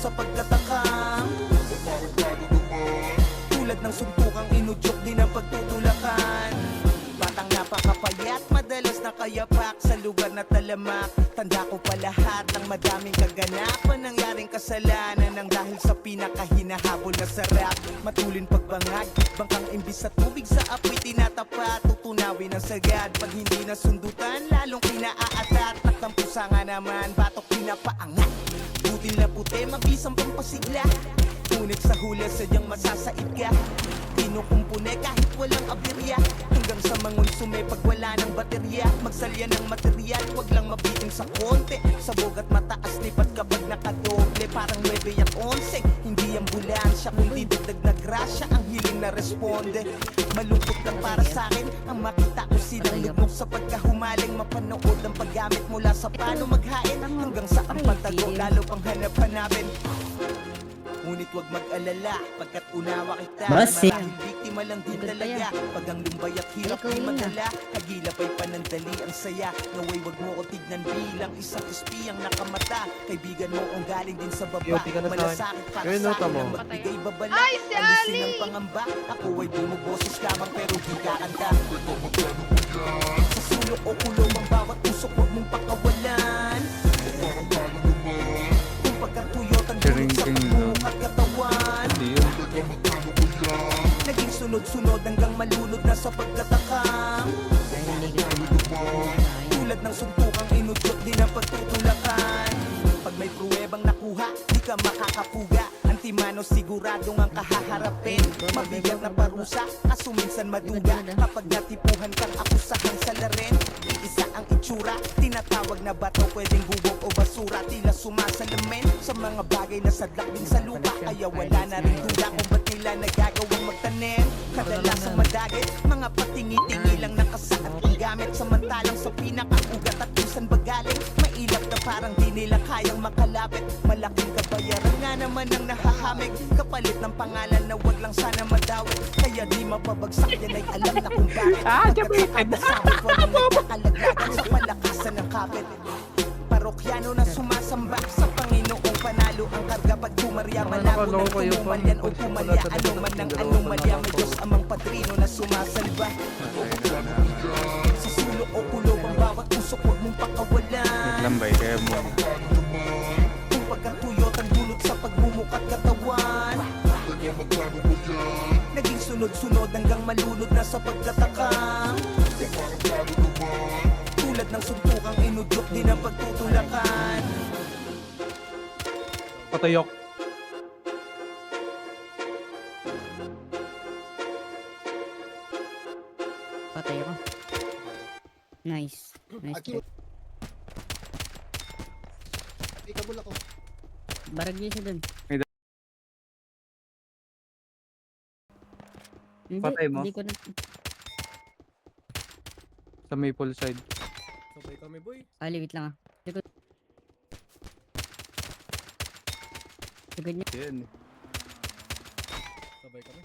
sa pagkatakam. Tulad ng suntukang inudyok din ang pagtutulakan. Batang napakapayat, madalas nakayapak sa lugar na talamak. Tanda ko pa lahat ng madaming kaganapan, nangyaring kasalanan nang dahil sa pinakahinahabol na sarap. Matulin pagbangag, bangkang imbis sa tubig sa apoy tinatapat. Tutunawin ang sagad, pag hindi nasundutan lalong pinaaatat. Nagtampusa nga naman, batok pinapaangat. Butil na puti, mabisang pampasigla. Ngunit sa huli sadyang masasaid ka. Kinukumpune kahit walang aberya. Hanggang sa mangonsume pag wala ng baterya. Magsalya ng material, wag lang mabitin sa konti. Sabog at mataas lipat kapag nakadoble. Parang 9 at 11. Hindi ambulansya kundi dagdag na grasya. Ang hiling na responde. Malungkot lang para sa akin ang makita ko silang lubog sa pagkahumaling. Mapanood ang paggamit mula sa paano maghain hanggang sa ang pagtago lalo pang hanap-hanapin. Ngunit huwag mag-alala, pagkat unawa kita. Marahil biktima lang din talaga. Pag ang lumbay at hirap di madala, hagilapay panandali ang saya. Naway wag mo ko tignan bilang isang espiyang nakamata. Kaibigan mo kung galing din sa baba. Malasakit para sa akin ang magbigay babala. Alisin ang pangamba, ako ay bumuboses lamang pero di kakanta. Sa sulok o kulong ang bawat usok, huwag mong pakawalan. Kung pagkatuyot ang dulot sa pagbukat katawan. Naging sunod-sunod hanggang malunod na sa pagkatakam. Tulad ng suntukang inudyok din ang pagtutulakan. Pag may pruwebang nakuha, di ka makakapuga. Antimano siguradong ang kahaharapin. Mabigat na parusa, kaso minsan maduga. Kapag natipuhan kang akusahan sa laren, isa ang itsura, tinatawag na bato, pwedeng bubog o basura. Tila sumasalamin sa mga bagay na sadlak din sa lupa. Kaya wala na rin duda kung ba't nila nagagawang magtanim. Kadalasang madagit, mga patingi-tingi lang nakasaad kung gamit. Samantalang sa pinakaugat at kung saan ba galing, mailap na parang di nila kayang makalapit. Malaking kabayaran nga naman ang nahahamig, kapalit ng pangalan na wag lang sana madawit. Kaya di mapabagsak yan ay alam na kung bakit. Pagkat sa kasabot walang nagkakalaglagan sa palakasan ng kapit. Parokyano na sumasamba sa Panginoong panalo ang karga pag pumarya. Malabo ng tumumalyan o pumalya. Ano man ang anomalya, may Diyos amang padrino na sumasalba. Sa sulok o kulog ang bawat usok, huwag mong pakawalan. Naglambay kaya mo. Kung pagkatuyot ang dulot sa pagmumukat katawan. Naging sunod-sunod hanggang malunod na sa pagkatakam. Tulad ng suntukang inudyok din ang pagtutulakan. Patayok. Patay ako. Nice. Nice. Ikabul ako. Barag niya siya dun. Hindi, Patay mo? Hindi ko na... Sa maple side. Sabay kami, boy. Ali, wait lang ah. Likod. Likod niya. Yan. Sabay kami.